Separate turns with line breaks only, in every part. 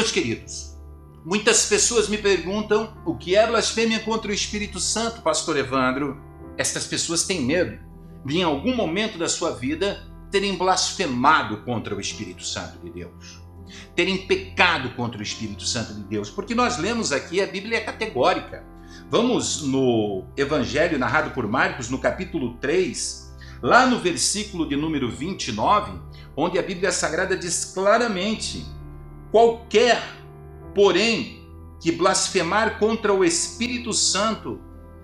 Meus queridos, muitas pessoas me perguntam o que é blasfêmia contra o Espírito Santo, pastor Evandro. Estas pessoas têm medo de, em algum momento da sua vida, terem blasfemado contra o Espírito Santo de Deus, terem pecado contra o Espírito Santo de Deus, porque nós lemos aqui, a Bíblia é categórica. Vamos no Evangelho narrado por Marcos, no capítulo 3, lá no versículo de número 29, onde a Bíblia Sagrada diz claramente: qualquer, porém, que blasfemar contra o Espírito Santo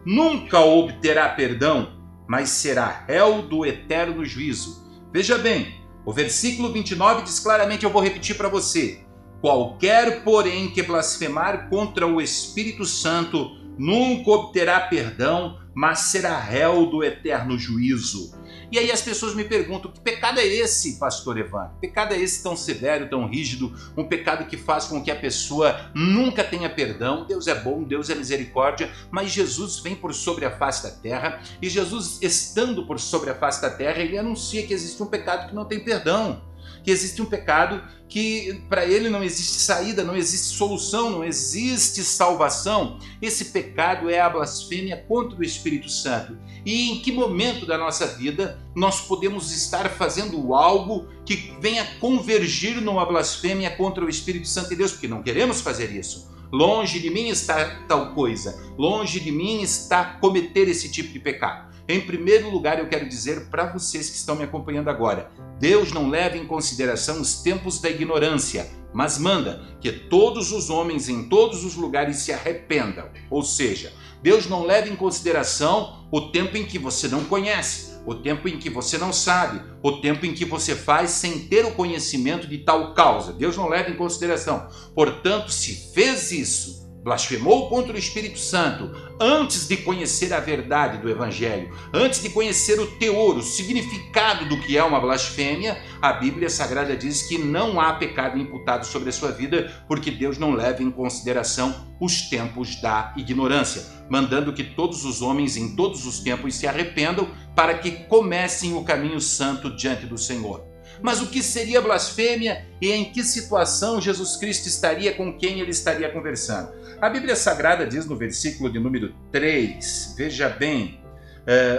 nunca obterá perdão, mas será réu do eterno juízo. Veja bem, o versículo 29 diz claramente, eu vou repetir para você: qualquer, porém, que blasfemar contra o Espírito Santo nunca obterá perdão, mas será réu do eterno juízo. E aí as pessoas me perguntam, que pecado é esse, pastor Evandro? Que pecado é esse tão severo, tão rígido, um pecado que faz com que a pessoa nunca tenha perdão? Deus é bom, Deus é misericórdia, mas Jesus vem por sobre a face da terra, e Jesus, estando por sobre a face da terra, ele anuncia que existe um pecado que não tem perdão, que existe um pecado que para ele não existe saída, não existe solução, não existe salvação. Esse pecado é a blasfêmia contra o Espírito Santo. E em que momento da nossa vida nós podemos estar fazendo algo que venha convergir numa blasfêmia contra o Espírito Santo de Deus? Porque não queremos fazer isso. Longe de mim está tal coisa, longe de mim está cometer esse tipo de pecado. Em primeiro lugar, eu quero dizer para vocês que estão me acompanhando agora, Deus não leva em consideração os tempos da ignorância, mas manda que todos os homens em todos os lugares se arrependam. Ou seja, Deus não leva em consideração o tempo em que você não conhece, o tempo em que você não sabe, o tempo em que você faz sem ter o conhecimento de tal causa. Deus não leva em consideração. Portanto, se fez isso, blasfemou contra o Espírito Santo, antes de conhecer a verdade do Evangelho, antes de conhecer o teor, o significado do que é uma blasfêmia, a Bíblia Sagrada diz que não há pecado imputado sobre a sua vida, porque Deus não leva em consideração os tempos da ignorância, mandando que todos os homens em todos os tempos se arrependam para que comecem o caminho santo diante do Senhor. Mas o que seria blasfêmia e em que situação Jesus Cristo estaria, com quem ele estaria conversando? A Bíblia Sagrada diz no versículo de número 3, veja bem,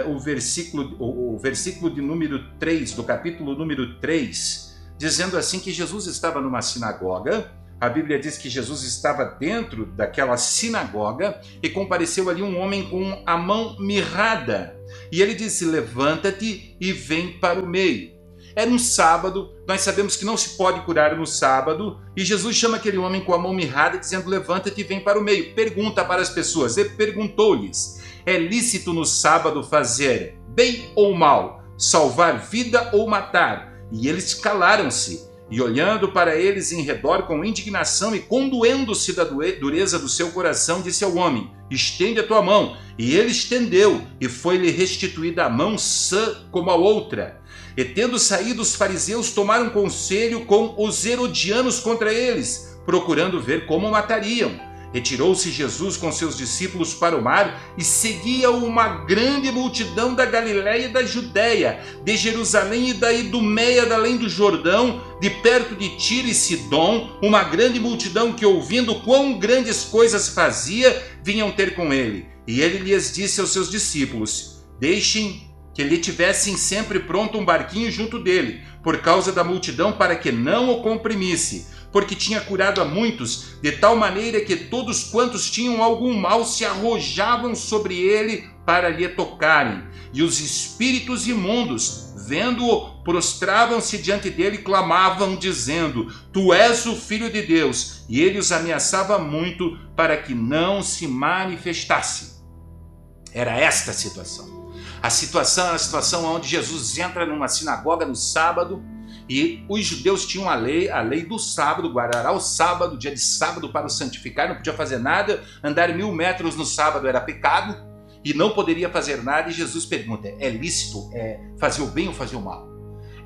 o versículo de número 3, do capítulo número 3, dizendo assim que Jesus estava numa sinagoga. A Bíblia diz que Jesus estava dentro daquela sinagoga e compareceu ali um homem com a mão mirrada. E ele disse: levanta-te e vem para o meio. Era um sábado, nós sabemos que não se pode curar no sábado, e Jesus chama aquele homem com a mão mirrada, dizendo: levanta-te e vem para o meio. Pergunta para as pessoas, ele perguntou-lhes: é lícito no sábado fazer bem ou mal, salvar vida ou matar? E eles calaram-se, e olhando para eles em redor com indignação e condoendo-se da dureza do seu coração, disse ao homem: estende a tua mão. E ele estendeu, e foi-lhe restituída a mão sã como a outra. E tendo saído, os fariseus tomaram conselho com os herodianos contra eles, procurando ver como matariam. Retirou-se Jesus com seus discípulos para o mar e seguia-o uma grande multidão da Galiléia e da Judéia, de Jerusalém e da Idumeia, da além do Jordão, de perto de Tiro e Sidom, uma grande multidão que, ouvindo quão grandes coisas fazia, vinham ter com ele. E ele lhes disse aos seus discípulos: deixem que lhe tivessem sempre pronto um barquinho junto dele, por causa da multidão, para que não o comprimisse, porque tinha curado a muitos, de tal maneira que todos quantos tinham algum mal se arrojavam sobre ele para lhe tocarem. E os espíritos imundos, vendo-o, prostravam-se diante dele e clamavam, dizendo: tu és o Filho de Deus. E ele os ameaçava muito para que não se manifestasse. Era esta a situação. A situação é a situação onde Jesus entra numa sinagoga no sábado, e os judeus tinham a lei do sábado, guardará o sábado, dia de sábado para o santificar, não podia fazer nada, andar 1000 metros no sábado era pecado, e não poderia fazer nada. E Jesus pergunta: é lícito fazer o bem ou fazer o mal?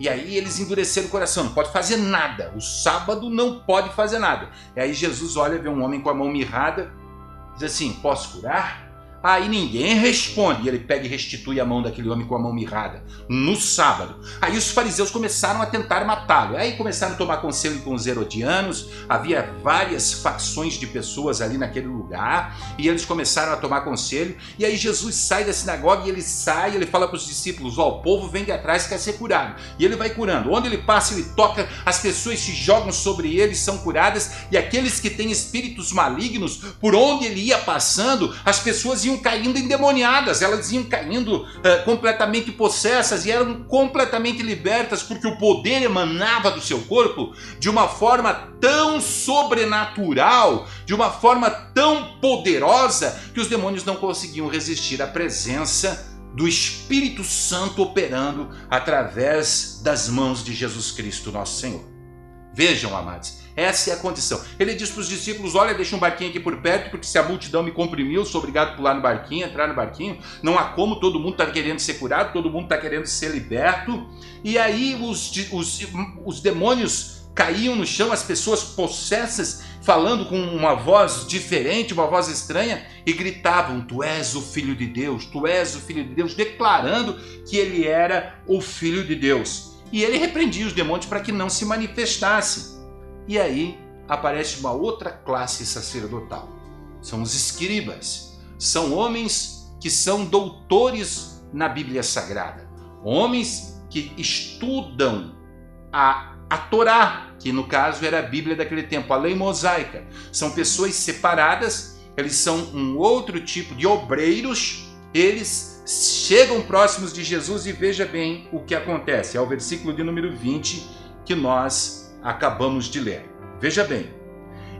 E aí eles endureceram o coração: não pode fazer nada, o sábado não pode fazer nada. E aí Jesus olha, vê um homem com a mão mirrada, diz assim: posso curar? Aí ninguém responde. E ele pega e restitui a mão daquele homem com a mão mirrada, no sábado. Aí os fariseus começaram a tentar matá-lo. Aí começaram a tomar conselho com os herodianos. Havia várias facções de pessoas ali naquele lugar. E eles começaram a tomar conselho. E aí Jesus sai da sinagoga e ele sai, ele fala para os discípulos: ó, o povo vem de atrás e quer ser curado. E ele vai curando. Onde ele passa, ele toca, as pessoas se jogam sobre ele, são curadas. E aqueles que têm espíritos malignos, por onde ele ia passando, as pessoas iam caindo endemoniadas, elas iam caindo completamente possessas e eram completamente libertas, porque o poder emanava do seu corpo de uma forma tão sobrenatural, de uma forma tão poderosa, que os demônios não conseguiam resistir à presença do Espírito Santo operando através das mãos de Jesus Cristo, nosso Senhor. Vejam, amados, essa é a condição. Ele diz para os discípulos: olha, deixa um barquinho aqui por perto, porque se a multidão me comprimiu, sou obrigado a pular no barquinho, entrar no barquinho. Não há como, todo mundo está querendo ser curado, todo mundo está querendo ser liberto. E aí os demônios caíam no chão, as pessoas possessas, falando com uma voz diferente, uma voz estranha, e gritavam: tu és o Filho de Deus, tu és o Filho de Deus, declarando que ele era o Filho de Deus. E ele repreendia os demônios para que não se manifestassem. E aí aparece uma outra classe sacerdotal. São os escribas. São homens que são doutores na Bíblia Sagrada. Homens que estudam a Torá, que no caso era a Bíblia daquele tempo, a lei mosaica. São pessoas separadas, eles são um outro tipo de obreiros. Eles chegam próximos de Jesus e veja bem o que acontece. É o versículo de número 20 que nós acabamos de ler. Veja bem,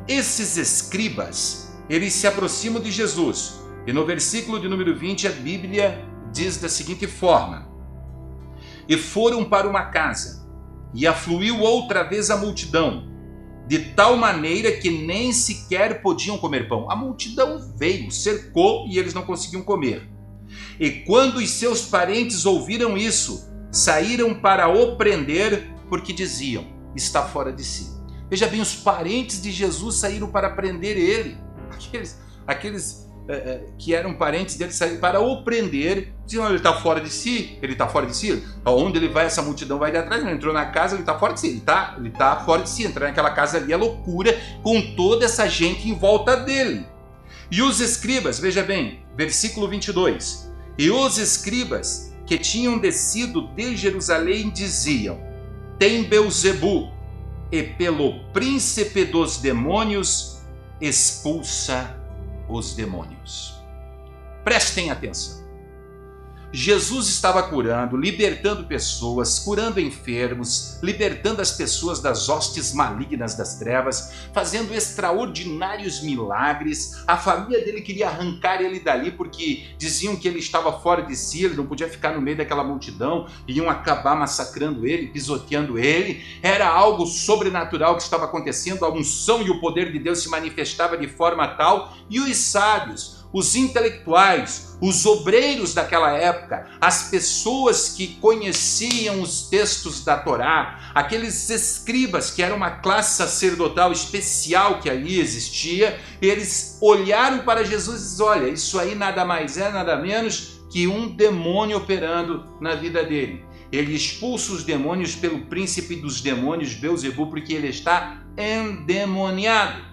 esses escribas, eles se aproximam de Jesus. E no versículo de número 20 a Bíblia diz da seguinte forma: e foram para uma casa, e afluiu outra vez a multidão, de tal maneira que nem sequer podiam comer pão. A multidão veio, cercou e eles não conseguiam comer. E quando os seus parentes ouviram isso, saíram para o prender, porque diziam: está fora de si. Veja bem, os parentes de Jesus saíram para prender ele. Aqueles que eram parentes dele saíram para o prender, diziam: ele está fora de si, ele está fora de si. Aonde ele vai, essa multidão vai de atrás. Ele entrou na casa, ele está fora de si, ele está fora de si. Entrar naquela casa ali é loucura, com toda essa gente em volta dele. E os escribas, veja bem, versículo 22. E os escribas que tinham descido de Jerusalém diziam: tem Beelzebu, e pelo príncipe dos demônios expulsa os demônios. Prestem atenção. Jesus estava curando, libertando pessoas, curando enfermos, libertando as pessoas das hostes malignas das trevas, fazendo extraordinários milagres. A família dele queria arrancar ele dali porque diziam que ele estava fora de si, ele não podia ficar no meio daquela multidão, iam acabar massacrando ele, pisoteando ele. Era algo sobrenatural que estava acontecendo, a unção e o poder de Deus se manifestava de forma tal, e os sábios, os intelectuais, os obreiros daquela época, as pessoas que conheciam os textos da Torá, aqueles escribas que eram uma classe sacerdotal especial que ali existia, eles olharam para Jesus e disseram: olha, isso aí nada mais é, nada menos que um demônio operando na vida dele. Ele expulsa os demônios pelo príncipe dos demônios, Beelzebu, porque ele está endemoniado.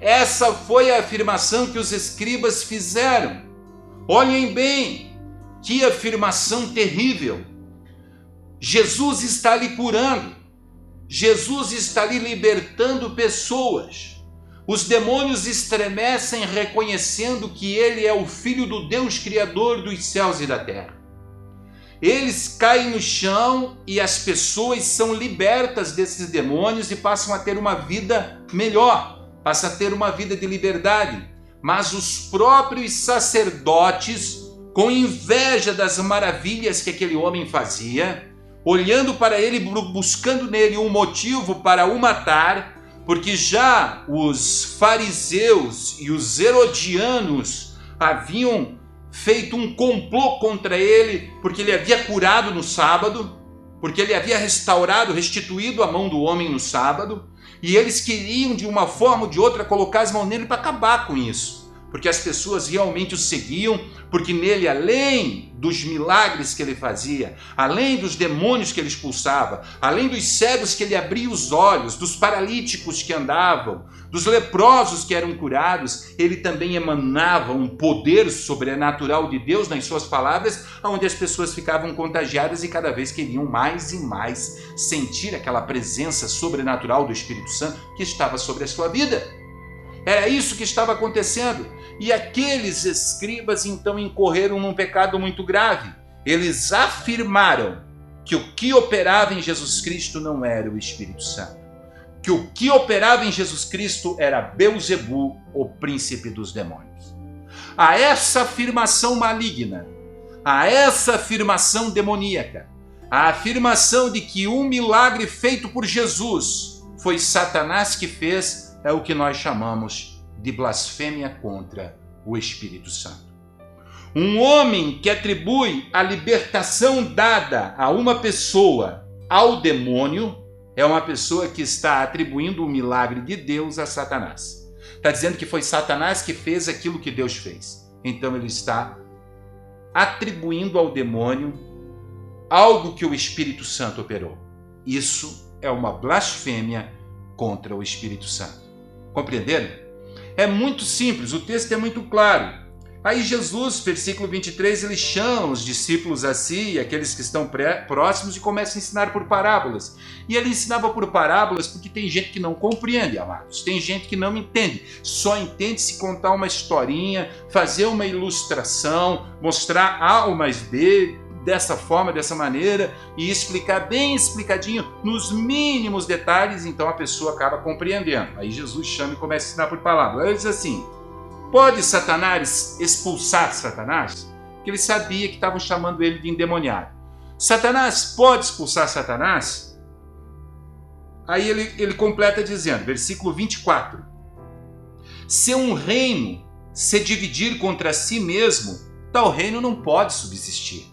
Essa foi a afirmação que os escribas fizeram. Olhem bem, que afirmação terrível. Jesus está ali curando, Jesus está ali libertando pessoas. Os demônios estremecem reconhecendo que ele é o Filho do Deus Criador dos céus e da terra. Eles caem no chão e as pessoas são libertas desses demônios e passam a ter uma vida melhor. Passa a ter uma vida de liberdade. Mas os próprios sacerdotes, com inveja das maravilhas que aquele homem fazia, olhando para ele, buscando nele um motivo para o matar, porque já os fariseus e os herodianos haviam feito um complô contra ele, porque ele havia curado no sábado, porque ele havia restaurado, restituído a mão do homem no sábado, e eles queriam de uma forma ou de outra colocar as mãos nele para acabar com isso, porque as pessoas realmente o seguiam, porque nele, além dos milagres que ele fazia, além dos demônios que ele expulsava, além dos cegos que ele abria os olhos, dos paralíticos que andavam, dos leprosos que eram curados, ele também emanava um poder sobrenatural de Deus nas suas palavras, onde as pessoas ficavam contagiadas e cada vez queriam mais e mais sentir aquela presença sobrenatural do Espírito Santo que estava sobre a sua vida. Era isso que estava acontecendo. E aqueles escribas então incorreram num pecado muito grave. Eles afirmaram que o que operava em Jesus Cristo não era o Espírito Santo. Que o que operava em Jesus Cristo era Belzebu, o príncipe dos demônios. A essa afirmação maligna, a essa afirmação demoníaca, a afirmação de que um milagre feito por Jesus foi Satanás que fez, é o que nós chamamos de blasfêmia contra o Espírito Santo. Um homem que atribui a libertação dada a uma pessoa ao demônio é uma pessoa que está atribuindo o milagre de Deus a Satanás. Está dizendo que foi Satanás que fez aquilo que Deus fez. Então ele está atribuindo ao demônio algo que o Espírito Santo operou. Isso é uma blasfêmia contra o Espírito Santo. Compreenderam? É muito simples, o texto é muito claro. Aí Jesus, versículo 23, ele chama os discípulos a si, aqueles que estão próximos, e começa a ensinar por parábolas. E ele ensinava por parábolas porque tem gente que não compreende, amados. Tem gente que não entende. Só entende se contar uma historinha, fazer uma ilustração, mostrar A ou mais B, dessa forma, dessa maneira, e explicar bem explicadinho, nos mínimos detalhes, então a pessoa acaba compreendendo. Aí Jesus chama e começa a ensinar por palavras. Ele diz assim: pode Satanás expulsar Satanás? Porque ele sabia que estavam chamando ele de endemoniado. Satanás pode expulsar Satanás? Aí ele completa dizendo, versículo 24: se um reino se dividir contra si mesmo, tal reino não pode subsistir.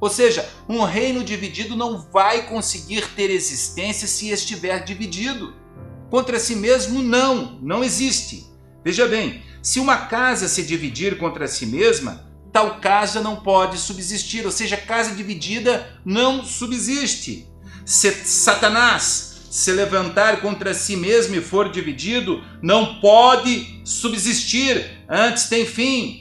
Ou seja, um reino dividido não vai conseguir ter existência se estiver dividido. Contra si mesmo, não existe. Veja bem, se uma casa se dividir contra si mesma, tal casa não pode subsistir. Ou seja, casa dividida não subsiste. Se Satanás se levantar contra si mesmo e for dividido, não pode subsistir, antes tem fim.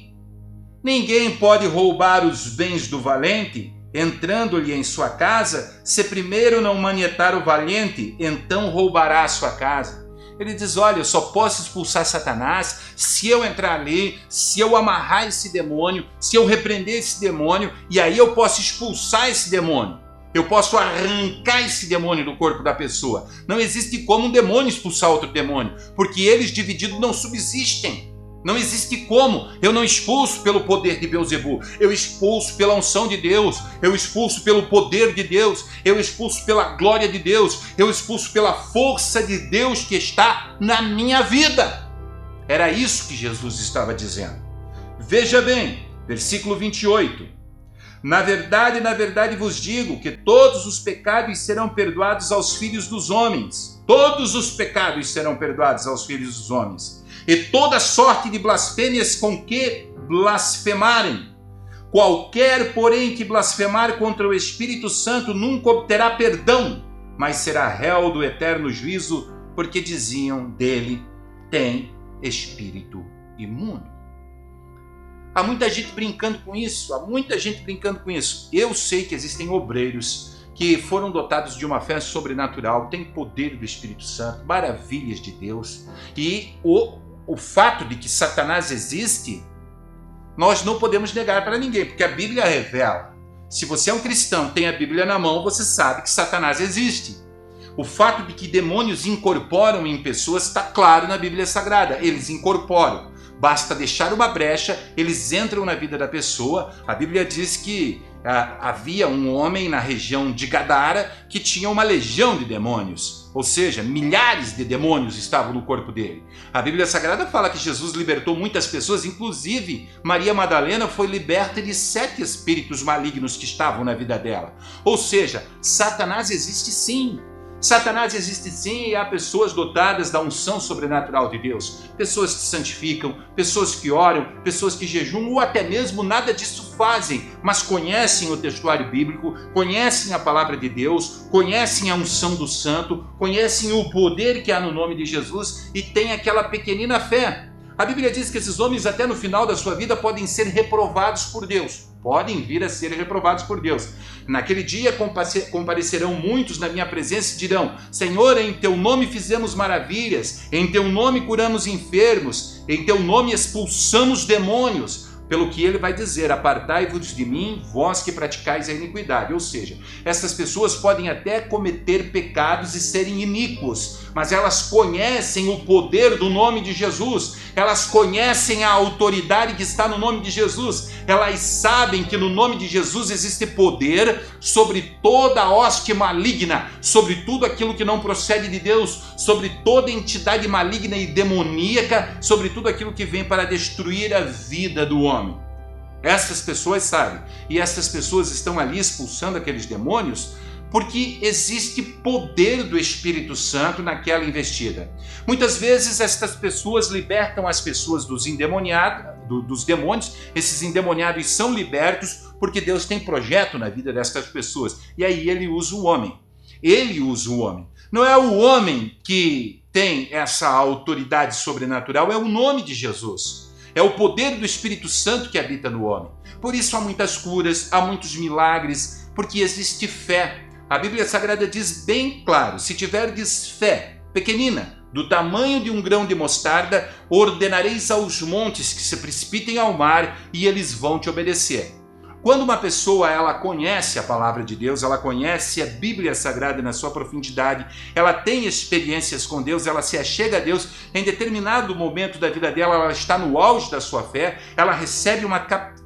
Ninguém pode roubar os bens do valente, entrando-lhe em sua casa, se primeiro não manietar o valente, então roubará a sua casa. Ele diz, olha, eu só posso expulsar Satanás se eu entrar ali, se eu amarrar esse demônio, se eu repreender esse demônio, e aí eu posso expulsar esse demônio. Eu posso arrancar esse demônio do corpo da pessoa. Não existe como um demônio expulsar outro demônio, porque eles divididos não subsistem. Não existe como. Eu não expulso pelo poder de Belzebu. Eu expulso pela unção de Deus. Eu expulso pelo poder de Deus. Eu expulso pela glória de Deus. Eu expulso pela força de Deus que está na minha vida. Era isso que Jesus estava dizendo. Veja bem, versículo 28. Na verdade vos digo que todos os pecados serão perdoados aos filhos dos homens. Todos os pecados serão perdoados aos filhos dos homens. E toda sorte de blasfêmias com que blasfemarem. Qualquer, porém, que blasfemar contra o Espírito Santo nunca obterá perdão, mas será réu do eterno juízo, porque diziam dele, tem espírito imundo. Há muita gente brincando com isso, Eu sei que existem obreiros que foram dotados de uma fé sobrenatural, têm poder do Espírito Santo, maravilhas de Deus, e o fato de que Satanás existe, nós não podemos negar para ninguém, porque a Bíblia revela. Se você é um cristão, tem a Bíblia na mão, você sabe que Satanás existe. O fato de que demônios incorporam em pessoas está claro na Bíblia Sagrada. Eles incorporam. Basta deixar uma brecha, eles entram na vida da pessoa. A Bíblia diz que havia um homem na região de Gadara que tinha uma legião de demônios. Ou seja, milhares de demônios estavam no corpo dele. A Bíblia Sagrada fala que Jesus libertou muitas pessoas, inclusive Maria Madalena foi liberta de 7 espíritos malignos que estavam na vida dela. Ou seja, Satanás existe sim. Satanás existe sim e há pessoas dotadas da unção sobrenatural de Deus. Pessoas que santificam, pessoas que oram, pessoas que jejuam ou até mesmo nada disso fazem, mas conhecem o textuário bíblico, conhecem a palavra de Deus, conhecem a unção do santo, conhecem o poder que há no nome de Jesus e têm aquela pequenina fé. A Bíblia diz que esses homens até no final da sua vida podem ser reprovados por Deus. Podem vir a ser reprovados por Deus. Naquele dia comparecerão muitos na minha presença e dirão: Senhor, em teu nome fizemos maravilhas, em teu nome curamos enfermos, em teu nome expulsamos demônios. Pelo que ele vai dizer: apartai-vos de mim, vós que praticais a iniquidade. Ou seja, essas pessoas podem até cometer pecados e serem iníquos, mas elas conhecem o poder do nome de Jesus, elas conhecem a autoridade que está no nome de Jesus, elas sabem que no nome de Jesus existe poder sobre toda a hoste maligna, sobre tudo aquilo que não procede de Deus, sobre toda entidade maligna e demoníaca, sobre tudo aquilo que vem para destruir a vida do homem. Essas pessoas sabem, e essas pessoas estão ali expulsando aqueles demônios porque existe poder do Espírito Santo naquela investida. Muitas vezes estas pessoas libertam as pessoas dos demônios. Esses endemoniados são libertos porque Deus tem projeto na vida dessas pessoas. E aí ele usa o homem. Ele usa o homem. Não é o homem que tem essa autoridade sobrenatural, é o nome de Jesus. É o poder do Espírito Santo que habita no homem. Por isso há muitas curas, há muitos milagres, porque existe fé. A Bíblia Sagrada diz bem claro: se tiverdes fé pequenina, do tamanho de um grão de mostarda, ordenareis aos montes que se precipitem ao mar e eles vão te obedecer. Quando uma pessoa ela conhece a palavra de Deus, ela conhece a Bíblia Sagrada na sua profundidade, ela tem experiências com Deus, ela se achega a Deus, em determinado momento da vida dela, ela está no auge da sua fé, ela recebe uma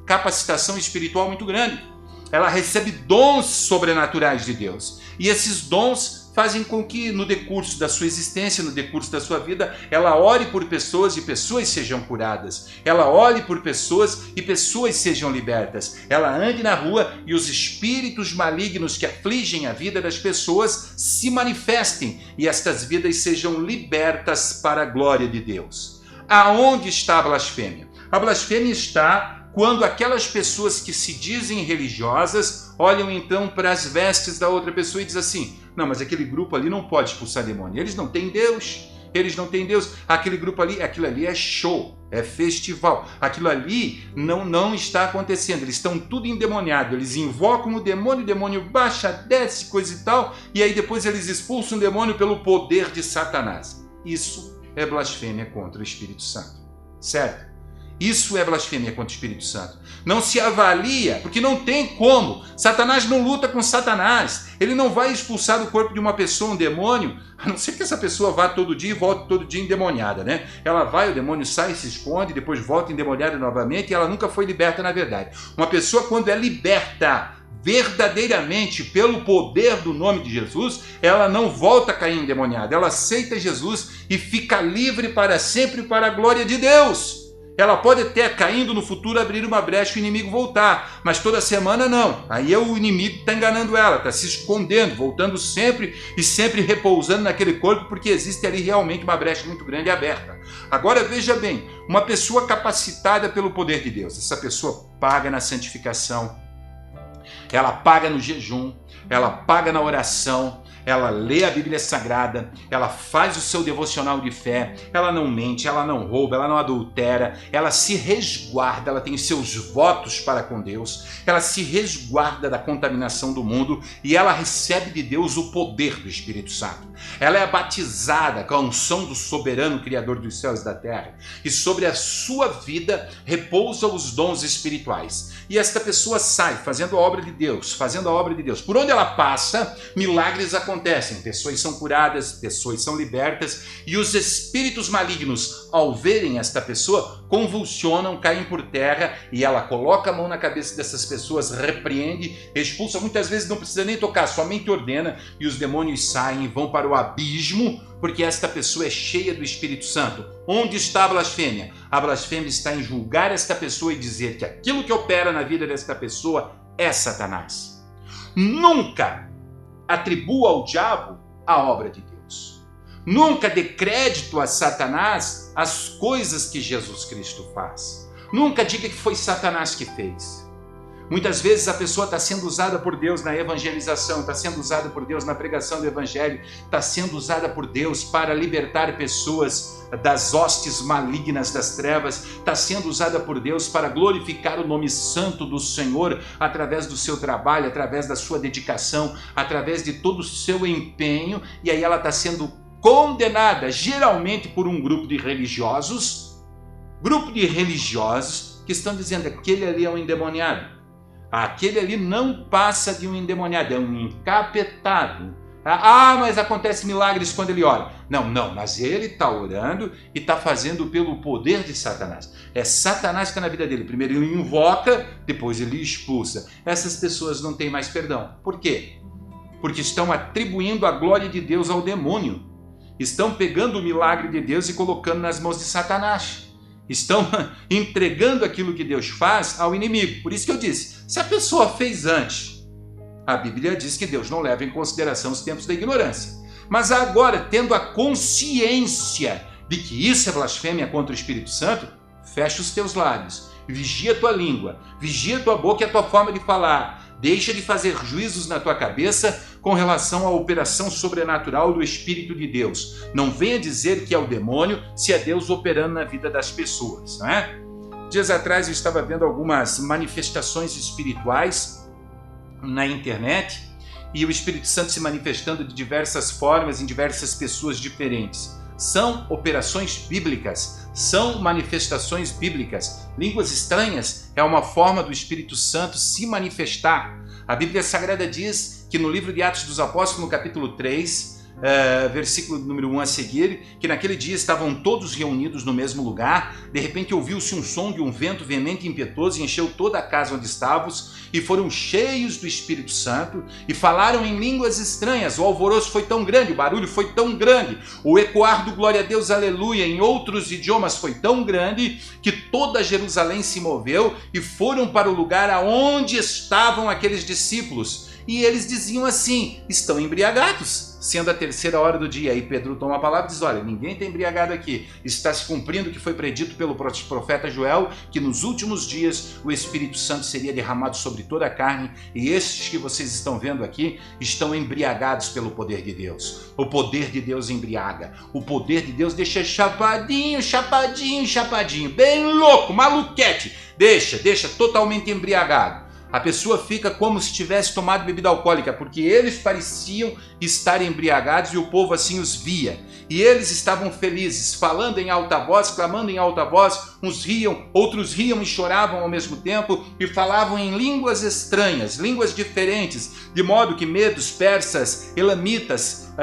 capacitação espiritual muito grande, ela recebe dons sobrenaturais de Deus, e esses dons fazem com que no decurso da sua existência, no decurso da sua vida, ela ore por pessoas e pessoas sejam curadas. Ela ore por pessoas e pessoas sejam libertas. Ela ande na rua e os espíritos malignos que afligem a vida das pessoas se manifestem e estas vidas sejam libertas para a glória de Deus. Aonde está a blasfêmia? A blasfêmia está quando aquelas pessoas que se dizem religiosas olham então para as vestes da outra pessoa e dizem assim: não, mas aquele grupo ali não pode expulsar demônio, eles não têm Deus, aquele grupo ali, aquilo ali é show, é festival, aquilo ali não está acontecendo, eles estão tudo endemoniados, eles invocam o demônio baixa, desce, coisa e tal, e aí depois eles expulsam o demônio pelo poder de Satanás. Isso é blasfêmia contra o Espírito Santo, certo? Isso é blasfêmia contra o Espírito Santo. Não se avalia, porque não tem como. Satanás não luta com Satanás. Ele não vai expulsar do corpo de uma pessoa um demônio, a não ser que essa pessoa vá todo dia e volte todo dia endemoniada, né? Ela vai, o demônio sai, se esconde, depois volta endemoniada novamente e ela nunca foi liberta na verdade. Uma pessoa, quando é liberta verdadeiramente pelo poder do nome de Jesus, ela não volta a cair endemoniada. Ela aceita Jesus e fica livre para sempre para a glória de Deus. Ela pode até, caindo no futuro, abrir uma brecha e o inimigo voltar, mas toda semana não. Aí é o inimigo que está enganando ela, está se escondendo, voltando sempre e sempre repousando naquele corpo, porque existe ali realmente uma brecha muito grande aberta. Agora veja bem, uma pessoa capacitada pelo poder de Deus, essa pessoa paga na santificação, ela paga no jejum, ela paga na oração, ela lê a Bíblia Sagrada, ela faz o seu devocional de fé, ela não mente, ela não rouba, ela não adultera, ela se resguarda, ela tem os seus votos para com Deus, ela se resguarda da contaminação do mundo e ela recebe de Deus o poder do Espírito Santo. Ela é batizada com a unção do soberano Criador dos céus e da terra e sobre a sua vida repousam os dons espirituais. E esta pessoa sai fazendo a obra de Deus, Por onde ela passa, milagres acontecem, pessoas são curadas, pessoas são libertas e os espíritos malignos, ao verem esta pessoa, convulsionam, caem por terra e ela coloca a mão na cabeça dessas pessoas, repreende, expulsa, muitas vezes não precisa nem tocar, somente ordena e os demônios saem e vão para o abismo, porque esta pessoa é cheia do Espírito Santo. Onde está a blasfêmia? A blasfêmia está em julgar esta pessoa e dizer que aquilo que opera na vida desta pessoa é Satanás. Nunca atribua ao diabo a obra de Deus. Nunca dê crédito a Satanás as coisas que Jesus Cristo faz. Nunca diga que foi Satanás que fez. Muitas vezes a pessoa está sendo usada por Deus na evangelização, está sendo usada por Deus na pregação do evangelho, está sendo usada por Deus para libertar pessoas das hostes malignas das trevas, está sendo usada por Deus para glorificar o nome santo do Senhor através do seu trabalho, através da sua dedicação, através de todo o seu empenho, e aí ela está sendo condenada geralmente por um grupo de religiosos que estão dizendo que aquele ali é um endemoniado. Aquele ali não passa de um endemoniado, é um encapetado. Mas acontece milagres quando ele ora. Não, mas ele está orando e está fazendo pelo poder de Satanás. É Satanás que está na vida dele. Primeiro ele invoca, depois ele expulsa. Essas pessoas não têm mais perdão. Por quê? Porque estão atribuindo a glória de Deus ao demônio. Estão pegando o milagre de Deus e colocando nas mãos de Satanás. Estão entregando aquilo que Deus faz ao inimigo. Por isso que eu disse, se a pessoa fez antes, a Bíblia diz que Deus não leva em consideração os tempos da ignorância. Mas agora, tendo a consciência de que isso é blasfêmia contra o Espírito Santo, fecha os teus lábios, vigia a tua língua, vigia a tua boca e a tua forma de falar. Deixa de fazer juízos na tua cabeça com relação à operação sobrenatural do Espírito de Deus. Não venha dizer que é o demônio se é Deus operando na vida das pessoas, não é? Dias atrás eu estava vendo algumas manifestações espirituais na internet e o Espírito Santo se manifestando de diversas formas em diversas pessoas diferentes. São operações bíblicas, são manifestações bíblicas. Línguas estranhas é uma forma do Espírito Santo se manifestar. A Bíblia Sagrada diz que no livro de Atos dos Apóstolos, no capítulo 3, versículo número 1 a seguir, que naquele dia estavam todos reunidos no mesmo lugar, de repente ouviu-se um som de um vento veemente e impetuoso e encheu toda a casa onde estávamos, e foram cheios do Espírito Santo, e falaram em línguas estranhas. O alvoroço foi tão grande, o barulho foi tão grande, o ecoar do glória a Deus, aleluia, em outros idiomas foi tão grande, que toda Jerusalém se moveu, e foram para o lugar aonde estavam aqueles discípulos, e eles diziam assim: estão embriagados, sendo a 3ª hora do dia. Aí Pedro toma a palavra e diz: olha, ninguém está embriagado aqui. Está se cumprindo o que foi predito pelo profeta Joel, que nos últimos dias o Espírito Santo seria derramado sobre toda a carne, e estes que vocês estão vendo aqui estão embriagados pelo poder de Deus. O poder de Deus embriaga. O poder de Deus deixa chapadinho, bem louco, maluquete. Deixa totalmente embriagado. A pessoa fica como se tivesse tomado bebida alcoólica, porque eles pareciam estar embriagados e o povo assim os via. E eles estavam felizes, falando em alta voz, clamando em alta voz, uns riam, outros riam e choravam ao mesmo tempo, e falavam em línguas estranhas, línguas diferentes, de modo que medos, persas, elamitas,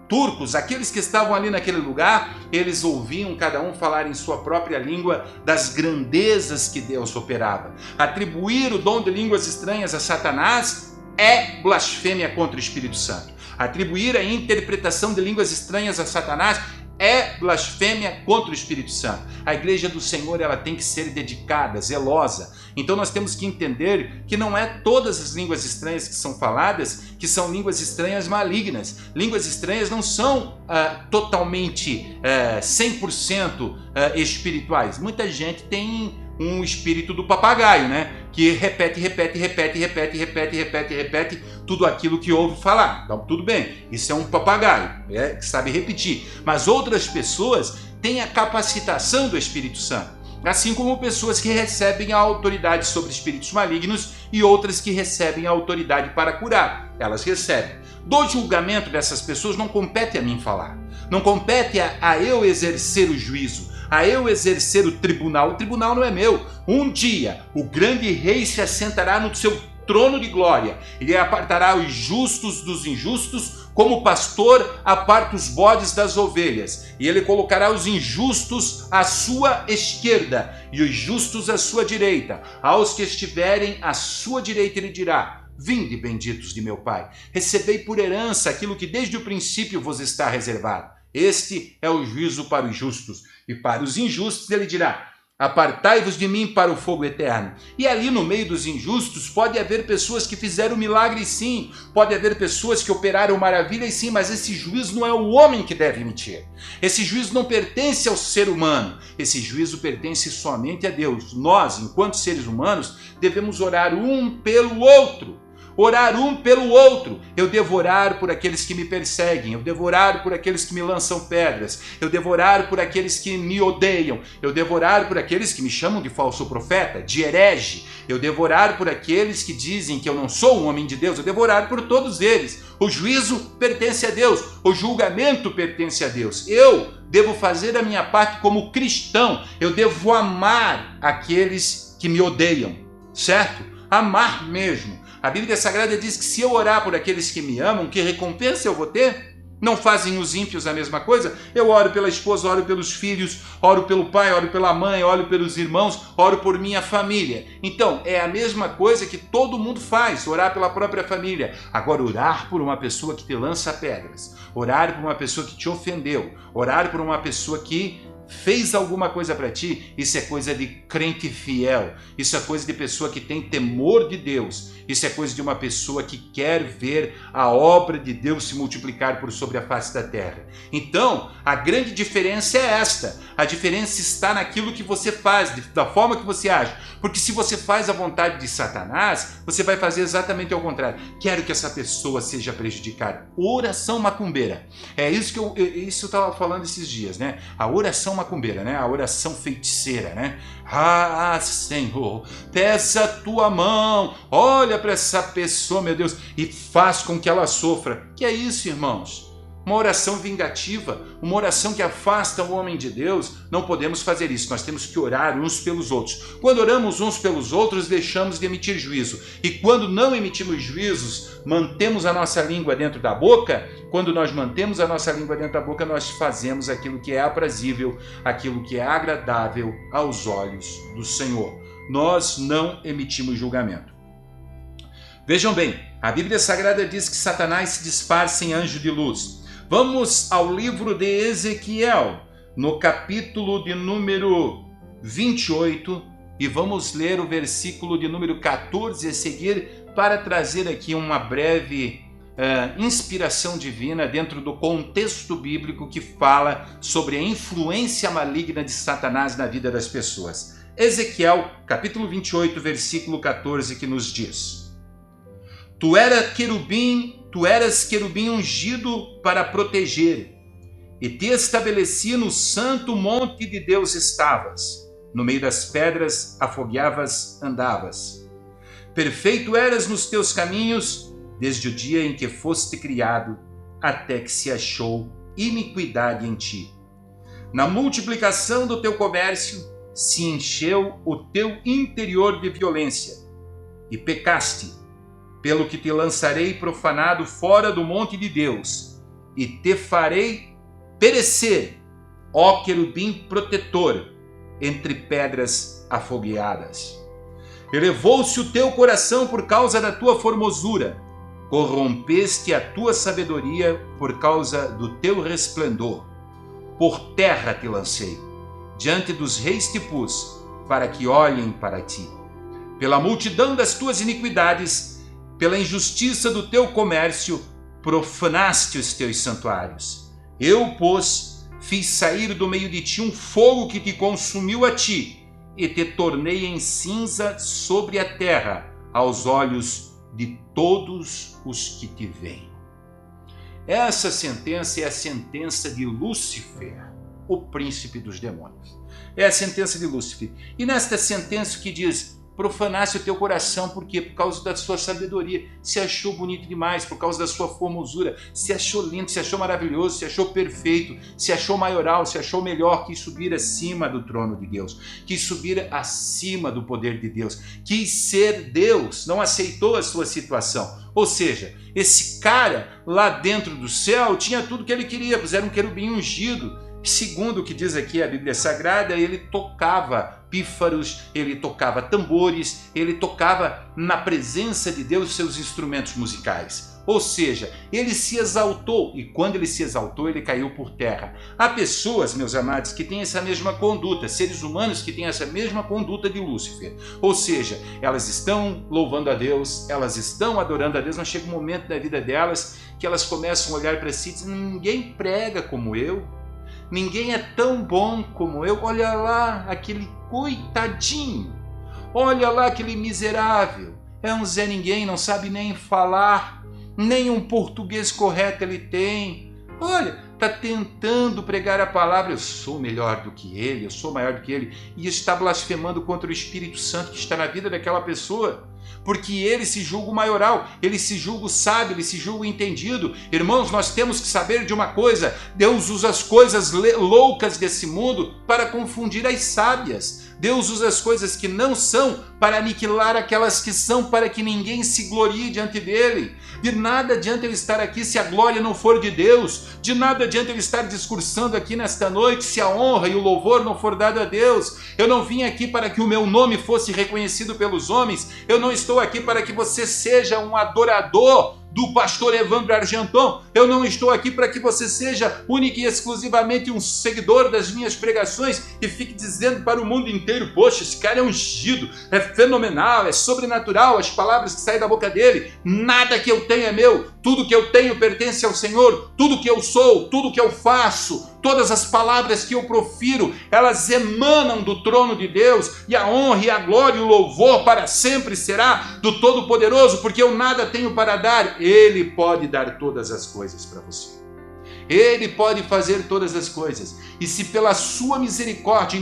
turcos, aqueles que estavam ali naquele lugar, eles ouviam cada um falar em sua própria língua das grandezas que Deus operava. Atribuir o dom de línguas estranhas a Satanás é blasfêmia contra o Espírito Santo. Atribuir a interpretação de línguas estranhas a Satanás é blasfêmia contra o Espírito Santo. A igreja do Senhor, ela tem que ser dedicada, zelosa. Então nós temos que entender que não é todas as línguas estranhas que são faladas que são línguas estranhas malignas. Línguas estranhas não são totalmente 100% espirituais. Muita gente tem um espírito do papagaio, né? Que repete tudo aquilo que ouve falar. Então, tudo bem, isso é um papagaio, que sabe repetir. Mas outras pessoas têm a capacitação do Espírito Santo, assim como pessoas que recebem a autoridade sobre espíritos malignos e outras que recebem a autoridade para curar. Elas recebem. Do julgamento dessas pessoas não compete a mim falar. Não compete a eu exercer o juízo, a eu exercer o tribunal. O tribunal não é meu. Um dia o grande rei se assentará no seu trono de glória. Ele apartará os justos dos injustos, como o pastor aparta os bodes das ovelhas. E ele colocará os injustos à sua esquerda e os justos à sua direita. Aos que estiverem à sua direita ele dirá: vinde, benditos de meu Pai, recebei por herança aquilo que desde o princípio vos está reservado. Este é o juízo para os justos. E para os injustos ele dirá: Apartai-vos de mim para o fogo eterno. E ali no meio dos injustos pode haver pessoas que fizeram milagres sim, pode haver pessoas que operaram maravilhas sim, mas esse juízo não é o homem que deve emitir. Esse juízo não pertence ao ser humano, esse juízo pertence somente a Deus. Nós, enquanto seres humanos, devemos orar um pelo outro. Orar um pelo outro. Eu devo orar por aqueles que me perseguem, eu devo orar por aqueles que me lançam pedras, eu devo orar por aqueles que me odeiam, eu devo orar por aqueles que me chamam de falso profeta, de herege, eu devo orar por aqueles que dizem que eu não sou um homem de Deus, eu devo orar por todos eles. O juízo pertence a Deus, o julgamento pertence a Deus. Eu devo fazer a minha parte como cristão, eu devo amar aqueles que me odeiam, certo? Amar mesmo. A Bíblia Sagrada diz que se eu orar por aqueles que me amam, que recompensa eu vou ter? Não fazem os ímpios a mesma coisa? Eu oro pela esposa, oro pelos filhos, oro pelo pai, oro pela mãe, oro pelos irmãos, oro por minha família. Então, é a mesma coisa que todo mundo faz, orar pela própria família. Agora, orar por uma pessoa que te lança pedras, orar por uma pessoa que te ofendeu, orar por uma pessoa que fez alguma coisa para ti, isso é coisa de crente fiel, isso é coisa de pessoa que tem temor de Deus, isso é coisa de uma pessoa que quer ver a obra de Deus se multiplicar por sobre a face da terra. Então, a grande diferença é esta, a diferença está naquilo que você faz, da forma que você age, porque se você faz a vontade de Satanás, você vai fazer exatamente ao contrário. Quero que essa pessoa seja prejudicada. Oração macumbeira, é isso que eu estava falando esses dias, né? A oração macumbeira, né? A oração feiticeira, né? Ah, Senhor, pesa a tua mão, olha para essa pessoa, meu Deus, e faz com que ela sofra. Que é isso, irmãos? Uma oração vingativa, uma oração que afasta o homem de Deus. Não podemos fazer isso, nós temos que orar uns pelos outros. Quando oramos uns pelos outros, deixamos de emitir juízo. E quando não emitimos juízos, mantemos a nossa língua dentro da boca. Quando nós mantemos a nossa língua dentro da boca, nós fazemos aquilo que é aprazível, aquilo que é agradável aos olhos do Senhor. Nós não emitimos julgamento. Vejam bem, a Bíblia Sagrada diz que Satanás se disfarça em anjo de luz. Vamos ao livro de Ezequiel, no capítulo de número 28, e vamos ler o versículo de número 14 a seguir, para trazer aqui uma breve inspiração divina dentro do contexto bíblico que fala sobre a influência maligna de Satanás na vida das pessoas. Ezequiel, capítulo 28, versículo 14, que nos diz: Tu eras querubim ungido para proteger, e te estabeleci no santo monte de Deus estavas. No meio das pedras afogueavas, andavas. Perfeito eras nos teus caminhos, desde o dia em que foste criado, até que se achou iniquidade em ti. Na multiplicação do teu comércio, se encheu o teu interior de violência, e pecaste, pelo que te lançarei profanado fora do monte de Deus, e te farei perecer, ó querubim protetor, entre pedras afogueadas. Elevou-se o teu coração por causa da tua formosura, corrompeste a tua sabedoria por causa do teu resplendor. Por terra te lancei, diante dos reis te pus, para que olhem para ti. Pela multidão das tuas iniquidades, pela injustiça do teu comércio, profanaste os teus santuários. Eu, pois, fiz sair do meio de ti um fogo que te consumiu a ti, e te tornei em cinza sobre a terra, aos olhos de todos os que te veem. Essa sentença é a sentença de Lúcifer, o príncipe dos demônios. É a sentença de Lúcifer. E nesta sentença que diz: profanasse o teu coração, por quê? Por causa da sua sabedoria, se achou bonito demais, por causa da sua formosura, se achou lindo, se achou maravilhoso, se achou perfeito, se achou maioral, se achou melhor, quis subir acima do trono de Deus, quis subir acima do poder de Deus, quis ser Deus, não aceitou a sua situação. Ou seja, esse cara lá dentro do céu tinha tudo que ele queria, pois era um querubim ungido. Segundo o que diz aqui a Bíblia Sagrada, ele tocava pífaros, ele tocava tambores, ele tocava na presença de Deus seus instrumentos musicais. Ou seja, ele se exaltou, e quando ele se exaltou, ele caiu por terra. Há pessoas, meus amados, que têm essa mesma conduta, seres humanos que têm essa mesma conduta de Lúcifer. Ou seja, elas estão louvando a Deus, elas estão adorando a Deus, mas chega um momento da vida delas que elas começam a olhar para si e dizem: ninguém prega como eu, ninguém é tão bom como eu, olha lá aquele coitadinho, olha lá aquele miserável, é um Zé Ninguém, não sabe nem falar, nem um português correto ele tem. Olha, está tentando pregar a palavra, eu sou melhor do que ele, eu sou maior do que ele, e está blasfemando contra o Espírito Santo que está na vida daquela pessoa, porque ele se julga o maioral, ele se julga o sábio, ele se julga o entendido. Irmãos, nós temos que saber de uma coisa: Deus usa as coisas loucas desse mundo para confundir as sábias. Deus usa as coisas que não são para aniquilar aquelas que são, para que ninguém se glorie diante dele. De nada adianta eu estar aqui se a glória não for de Deus. De nada adianta eu estar discursando aqui nesta noite se a honra e o louvor não for dado a Deus. Eu não vim aqui para que o meu nome fosse reconhecido pelos homens. Eu não estou aqui para que você seja um adorador do pastor Evandro Argenton. Eu não estou aqui para que você seja única e exclusivamente um seguidor das minhas pregações e fique dizendo para o mundo inteiro: poxa, esse cara é ungido, é fenomenal, é sobrenatural, as palavras que saem da boca dele. Nada que eu tenho é meu, tudo que eu tenho pertence ao Senhor, tudo que eu sou, tudo que eu faço, todas as palavras que eu profiro, elas emanam do trono de Deus, e a honra e a glória e o louvor para sempre será do Todo-Poderoso, porque eu nada tenho para dar, Ele pode dar todas as coisas para você. Ele pode fazer todas as coisas. E se pela sua misericórdia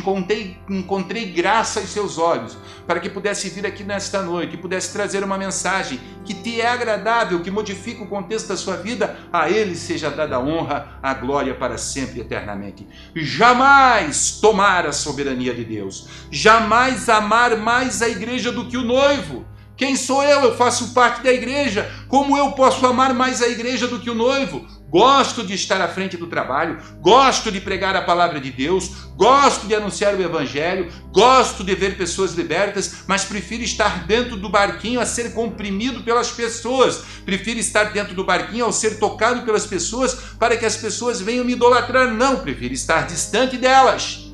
encontrei graça aos seus olhos, para que pudesse vir aqui nesta noite, que pudesse trazer uma mensagem que te é agradável, que modifica o contexto da sua vida, a Ele seja dada a honra, a glória para sempre e eternamente. Jamais tomar a soberania de Deus, jamais amar mais a igreja do que o noivo. Quem sou eu? Eu faço parte da igreja. Como eu posso amar mais a igreja do que o noivo? Gosto de estar à frente do trabalho, gosto de pregar a palavra de Deus, gosto de anunciar o evangelho, gosto de ver pessoas libertas, mas prefiro estar dentro do barquinho a ser comprimido pelas pessoas, prefiro estar dentro do barquinho ao ser tocado pelas pessoas para que as pessoas venham me idolatrar. Não, prefiro estar distante delas,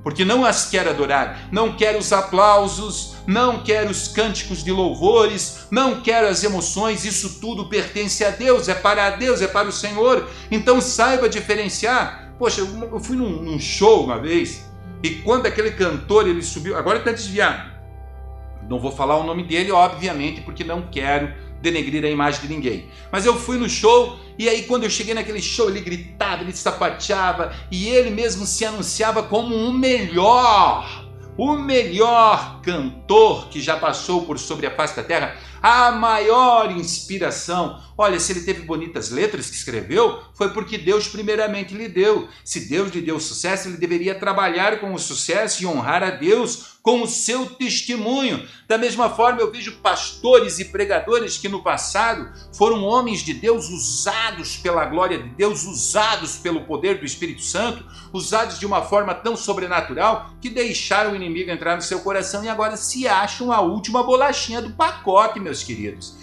porque não as quero adorar, não quero os aplausos, não quero os cânticos de louvores, não quero as emoções. Isso tudo pertence a Deus, é para Deus, é para o Senhor. Então saiba diferenciar. Poxa, eu fui num show uma vez, e quando aquele cantor ele subiu, agora está desviado, não vou falar o nome dele, obviamente, porque não quero denegrir a imagem de ninguém, mas eu fui no show, e aí quando eu cheguei naquele show, ele gritava, ele sapateava, e ele mesmo se anunciava como o melhor cantor que já passou por sobre a face da terra, a maior inspiração. Olha, se ele teve bonitas letras que escreveu, foi porque Deus primeiramente lhe deu. Se Deus lhe deu sucesso, ele deveria trabalhar com o sucesso e honrar a Deus com o seu testemunho. Da mesma forma, eu vejo pastores e pregadores que no passado foram homens de Deus, usados pela glória de Deus, usados pelo poder do Espírito Santo, usados de uma forma tão sobrenatural que deixaram o inimigo entrar no seu coração e agora se acham a última bolachinha do pacote, meus queridos.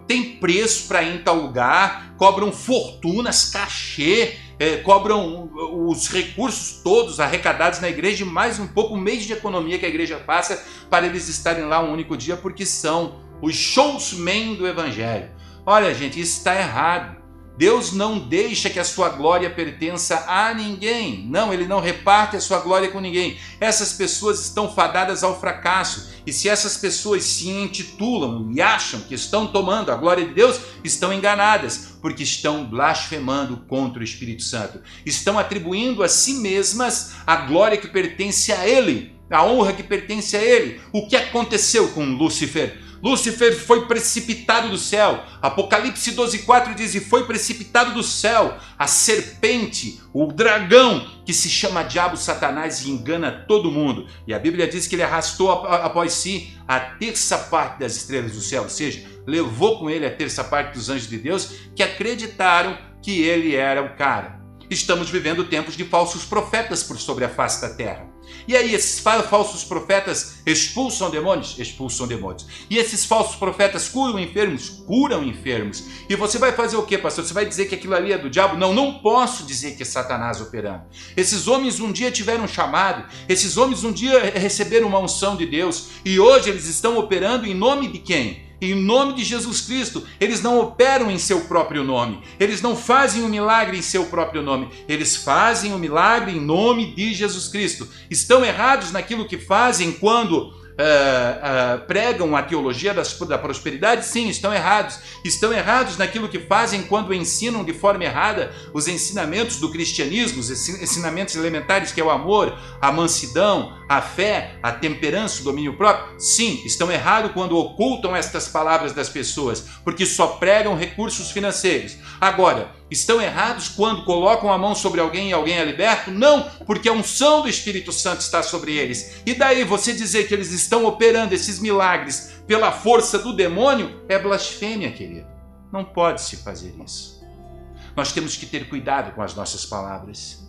Tem preço para ir em tal lugar, cobram fortunas, cachê, cobram os recursos todos arrecadados na igreja e mais um pouco, o mês de economia que a igreja passa para eles estarem lá um único dia, porque são os showsmen do evangelho. Olha, gente, isso está errado. Deus não deixa que a sua glória pertença a ninguém. Não, Ele não reparte a sua glória com ninguém. Essas pessoas estão fadadas ao fracasso. E se essas pessoas se intitulam e acham que estão tomando a glória de Deus, estão enganadas, porque estão blasfemando contra o Espírito Santo. Estão atribuindo a si mesmas a glória que pertence a Ele, a honra que pertence a Ele. O que aconteceu com Lúcifer? Lúcifer foi precipitado do céu. Apocalipse 12:4 diz: e foi precipitado do céu a serpente, o dragão, que se chama Diabo, Satanás, e engana todo mundo. E a Bíblia diz que ele arrastou após si a terça parte das estrelas do céu, ou seja, levou com ele a terça parte dos anjos de Deus, que acreditaram que ele era o cara. Estamos vivendo tempos de falsos profetas por sobre a face da terra. E aí esses falsos profetas expulsam demônios? Expulsam demônios. E esses falsos profetas curam enfermos? Curam enfermos. E você vai fazer o quê, pastor? Você vai dizer que aquilo ali é do diabo? Não, não posso dizer que é Satanás operando. Esses homens um dia tiveram um chamado, esses homens um dia receberam uma unção de Deus, e hoje eles estão operando em nome de quem? Em nome de Jesus Cristo. Eles não operam em seu próprio nome, eles não fazem um milagre em seu próprio nome, eles fazem um milagre em nome de Jesus Cristo. Estão errados naquilo que fazem quando pregam a teologia da prosperidade? Sim, estão errados. Estão errados naquilo que fazem quando ensinam de forma errada os ensinamentos do cristianismo, os ensinamentos elementares, que é o amor, a mansidão, a fé, a temperança, o domínio próprio. Sim, estão errados quando ocultam estas palavras das pessoas, porque só pregam recursos financeiros. Agora, estão errados quando colocam a mão sobre alguém e alguém é liberto? Não, porque a unção do Espírito Santo está sobre eles. E daí você dizer que eles estão operando esses milagres pela força do demônio é blasfêmia, querido. Não pode se fazer isso. Nós temos que ter cuidado com as nossas palavras.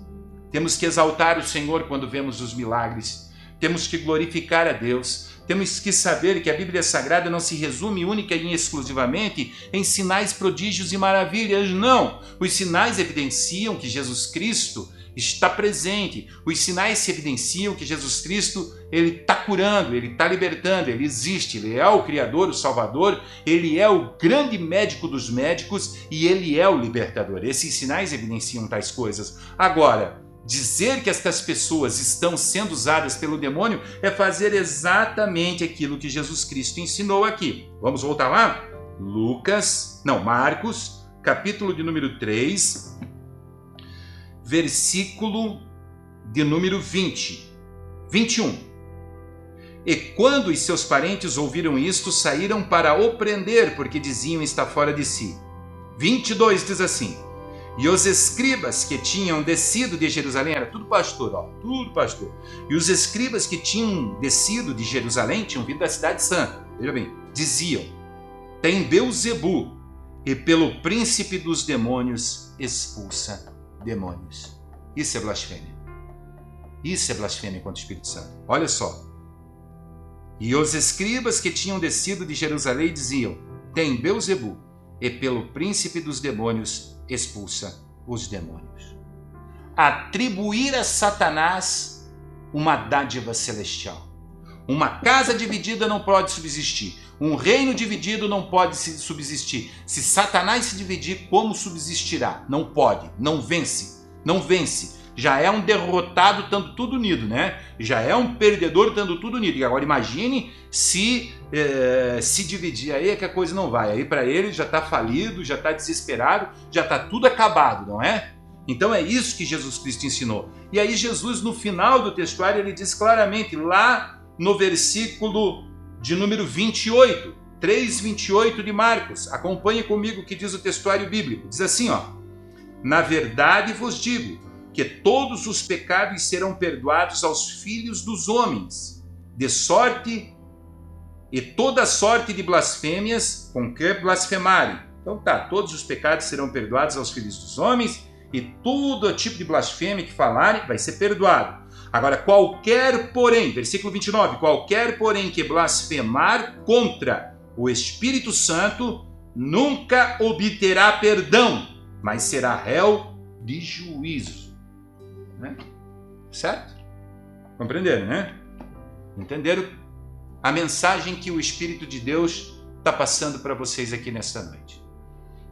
Temos que exaltar o Senhor quando vemos os milagres. Temos que glorificar a Deus. Temos que saber que a Bíblia Sagrada não se resume única e exclusivamente em sinais, prodígios e maravilhas. Não! Os sinais evidenciam que Jesus Cristo está presente. Os sinais se evidenciam que Jesus Cristo ele está curando, ele está libertando, ele existe, ele é o Criador, o Salvador, ele é o grande médico dos médicos e ele é o libertador. Esses sinais evidenciam tais coisas. Agora, dizer que estas pessoas estão sendo usadas pelo demônio é fazer exatamente aquilo que Jesus Cristo ensinou aqui. Vamos voltar lá? Marcos, capítulo de número 3, versículo de número 21. E quando os seus parentes ouviram isto, saíram para o prender, porque diziam estar fora de si. 22 diz assim: e os escribas que tinham descido de Jerusalém, era tudo pastor, tudo pastor. E os escribas que tinham descido de Jerusalém, tinham vindo da cidade santa, veja bem, diziam: tem Beelzebu, e pelo príncipe dos demônios expulsa demônios. Isso é blasfêmia. Isso é blasfêmia contra o Espírito Santo. Olha só. E os escribas que tinham descido de Jerusalém diziam: tem Beelzebu, e pelo príncipe dos demônios expulsa os demônios. Atribuir a Satanás uma dádiva celestial. Uma casa dividida não pode subsistir. Um reino dividido não pode subsistir. Se Satanás se dividir, como subsistirá? Não pode, não vence, não vence. Já é um derrotado estando tudo unido, né? Já é um perdedor estando tudo unido. E agora imagine se dividir, aí é que a coisa não vai. Aí para ele já está falido, já está desesperado, já está tudo acabado, não é? Então é isso que Jesus Cristo ensinou. E aí Jesus, no final do textuário, ele diz claramente, lá no versículo de número 28, 3:28 de Marcos. Acompanhe comigo o que diz o textuário bíblico. Diz assim, na verdade vos digo, que todos os pecados serão perdoados aos filhos dos homens, de sorte e toda sorte de blasfêmias com que blasfemarem. Então todos os pecados serão perdoados aos filhos dos homens e todo tipo de blasfêmia que falarem vai ser perdoado. Agora, qualquer porém, versículo 29, qualquer porém que blasfemar contra o Espírito Santo nunca obterá perdão, mas será réu de juízo. Né? Certo? Compreenderam, né? Entenderam a mensagem que o Espírito de Deus está passando para vocês aqui nesta noite?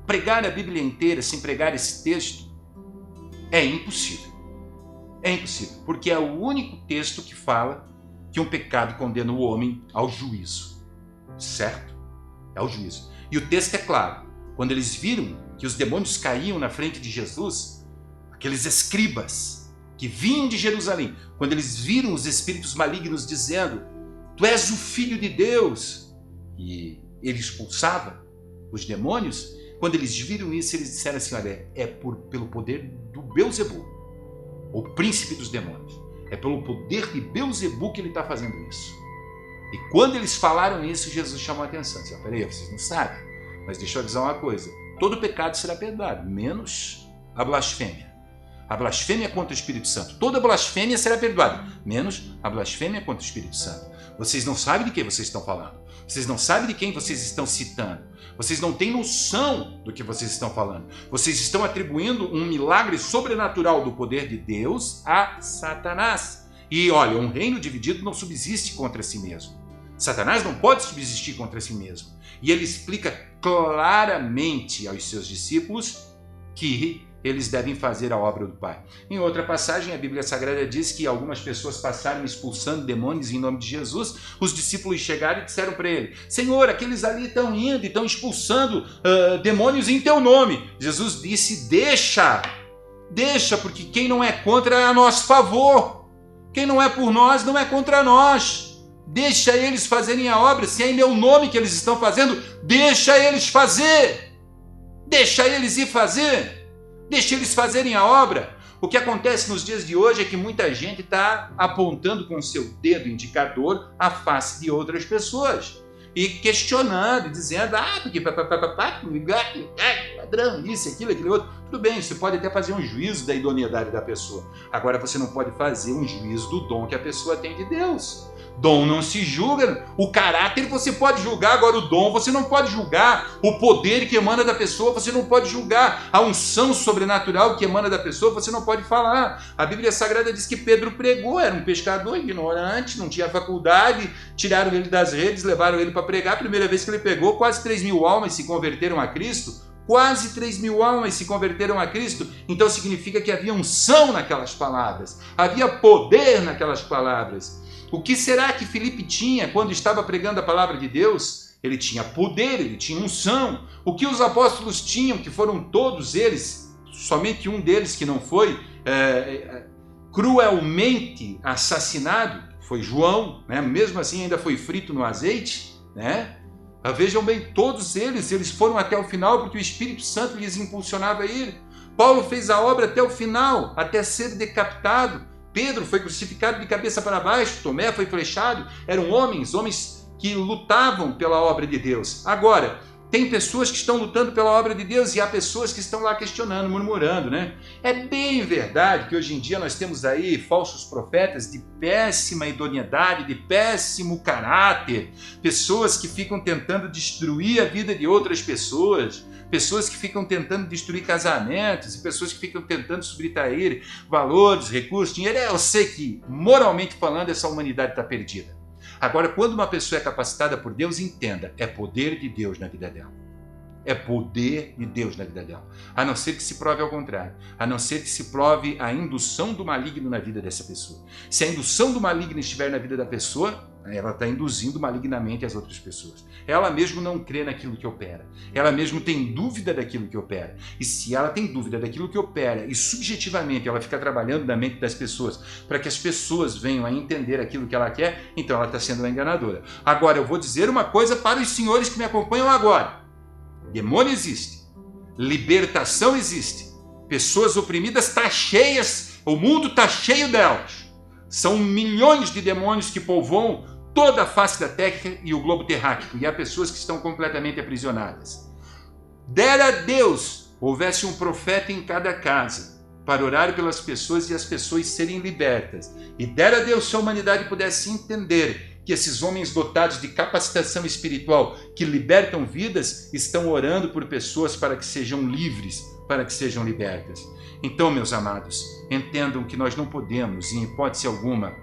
Pregar a Bíblia inteira sem pregar esse texto é impossível. É impossível, porque é o único texto que fala que um pecado condena o homem ao juízo. Certo? É o juízo. E o texto é claro. Quando eles viram que os demônios caíam na frente de Jesus, aqueles escribas que vinham de Jerusalém, quando eles viram os espíritos malignos dizendo: tu és o Filho de Deus, e ele expulsava os demônios, quando eles viram isso, eles disseram assim: olha, pelo poder do Beelzebu, o príncipe dos demônios. É pelo poder de Beelzebu que ele está fazendo isso. E quando eles falaram isso, Jesus chamou a atenção. Disse: peraí, vocês não sabem, mas deixa eu avisar uma coisa: todo pecado será perdoado, menos a blasfêmia. A blasfêmia contra o Espírito Santo. Toda blasfêmia será perdoada, menos a blasfêmia contra o Espírito Santo. Vocês não sabem de quem vocês estão falando. Vocês não sabem de quem vocês estão citando. Vocês não têm noção do que vocês estão falando. Vocês estão atribuindo um milagre sobrenatural do poder de Deus a Satanás. E olha, um reino dividido não subsiste contra si mesmo. Satanás não pode subsistir contra si mesmo. E ele explica claramente aos seus discípulos que eles devem fazer a obra do Pai. Em outra passagem, a Bíblia Sagrada diz que algumas pessoas passaram expulsando demônios em nome de Jesus. Os discípulos chegaram e disseram para ele: Senhor, aqueles ali estão indo e estão expulsando demônios em teu nome. Jesus disse: deixa, porque quem não é contra é a nosso favor. Quem não é por nós não é contra nós. Deixa eles fazerem a obra. Se é em meu nome que eles estão fazendo, deixa eles fazer. Deixa eles ir fazer. Deixa eles fazerem a obra. O que acontece nos dias de hoje é que muita gente está apontando com o seu dedo indicador a face de outras pessoas e questionando, dizendo: porque ladrão, isso, aquilo, aquele outro. Tudo bem, você pode até fazer um juízo da idoneidade da pessoa. Agora você não pode fazer um juízo do dom que a pessoa tem de Deus. Dom não se julga, o caráter você pode julgar, agora o dom você não pode julgar, o poder que emana da pessoa você não pode julgar, a unção sobrenatural que emana da pessoa você não pode falar. A Bíblia Sagrada diz que Pedro pregou, era um pescador ignorante, não tinha faculdade, tiraram ele das redes, levaram ele para pregar. A primeira vez que ele pregou, quase 3.000 almas se converteram a Cristo. Quase 3.000 almas se converteram a Cristo. Então significa que havia unção naquelas palavras, havia poder naquelas palavras. O que será que Filipe tinha quando estava pregando a palavra de Deus? Ele tinha poder, ele tinha unção. O que os apóstolos tinham, que foram todos eles, somente um deles que não foi cruelmente assassinado, foi João, né? Mesmo assim ainda foi frito no azeite, né? Vejam bem, todos eles foram até o final porque o Espírito Santo lhes impulsionava a ir. Paulo fez a obra até o final, até ser decapitado. Pedro foi crucificado de cabeça para baixo, Tomé foi flechado. Eram homens que lutavam pela obra de Deus. Agora, tem pessoas que estão lutando pela obra de Deus e há pessoas que estão lá questionando, murmurando, né? É bem verdade que hoje em dia nós temos aí falsos profetas de péssima idoneidade, de péssimo caráter, pessoas que ficam tentando destruir a vida de outras pessoas, pessoas que ficam tentando destruir casamentos, e pessoas que ficam tentando subtrair valores, recursos, dinheiro. Eu sei que, moralmente falando, essa humanidade está perdida. Agora, quando uma pessoa é capacitada por Deus, entenda, é poder de Deus na vida dela. É poder de Deus na vida dela. A não ser que se prove ao contrário. A não ser que se prove a indução do maligno na vida dessa pessoa. Se a indução do maligno estiver na vida da pessoa, ela está induzindo malignamente as outras pessoas. Ela mesmo não crê naquilo que opera. Ela mesmo tem dúvida daquilo que opera. E se ela tem dúvida daquilo que opera e subjetivamente ela fica trabalhando na mente das pessoas para que as pessoas venham a entender aquilo que ela quer, então ela está sendo uma enganadora. Agora, eu vou dizer uma coisa para os senhores que me acompanham agora. Demônio existe. Libertação existe. Pessoas oprimidas estão cheias. O mundo está cheio delas. São milhões de demônios que povoam toda a face da terra e o globo terráqueo. E há pessoas que estão completamente aprisionadas. Dera a Deus houvesse um profeta em cada casa para orar pelas pessoas e as pessoas serem libertas. E dera a Deus se a humanidade pudesse entender que esses homens dotados de capacitação espiritual que libertam vidas estão orando por pessoas para que sejam livres, para que sejam libertas. Então, meus amados, entendam que nós não podemos, em hipótese alguma,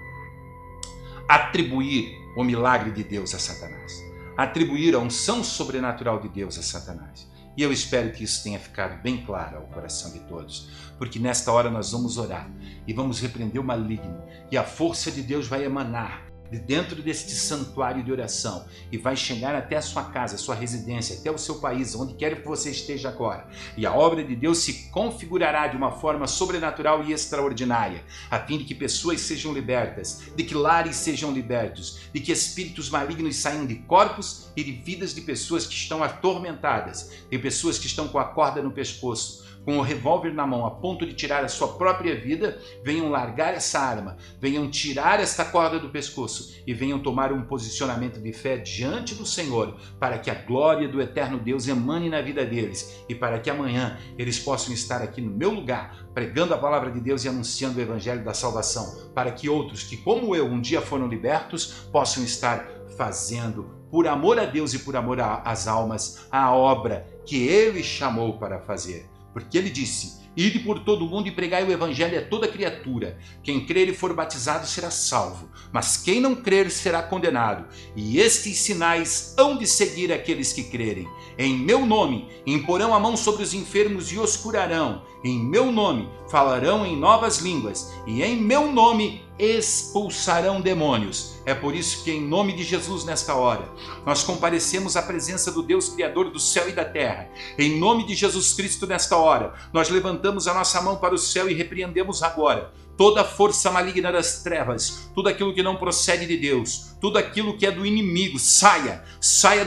atribuir o milagre de Deus a Satanás, atribuir a unção sobrenatural de Deus a Satanás. E eu espero que isso tenha ficado bem claro ao coração de todos, porque nesta hora nós vamos orar e vamos repreender o maligno, e a força de Deus vai emanar de dentro deste santuário de oração e vai chegar até a sua casa, a sua residência, até o seu país, onde quer que você esteja agora. E a obra de Deus se configurará de uma forma sobrenatural e extraordinária, a fim de que pessoas sejam libertas, de que lares sejam libertos, de que espíritos malignos saiam de corpos e de vidas de pessoas que estão atormentadas, de pessoas que estão com a corda no pescoço, com o revólver na mão, a ponto de tirar a sua própria vida, venham largar essa arma, venham tirar esta corda do pescoço e venham tomar um posicionamento de fé diante do Senhor, para que a glória do eterno Deus emane na vida deles e para que amanhã eles possam estar aqui no meu lugar, pregando a palavra de Deus e anunciando o evangelho da salvação, para que outros que, como eu, um dia foram libertos, possam estar fazendo, por amor a Deus e por amor às almas, a obra que Ele chamou para fazer. Porque Ele disse: ide por todo o mundo e pregai o evangelho a toda criatura. Quem crer e for batizado será salvo, mas quem não crer será condenado. E estes sinais hão de seguir aqueles que crerem. Em meu nome imporão a mão sobre os enfermos e os curarão. Em meu nome falarão em novas línguas. E em meu nome expulsarão demônios. É por isso que, em nome de Jesus, nesta hora, nós comparecemos à presença do Deus Criador do céu e da terra. Em nome de Jesus Cristo, nesta hora, nós levantamos a nossa mão para o céu e repreendemos agora toda força maligna das trevas, tudo aquilo que não procede de Deus, tudo aquilo que é do inimigo, saia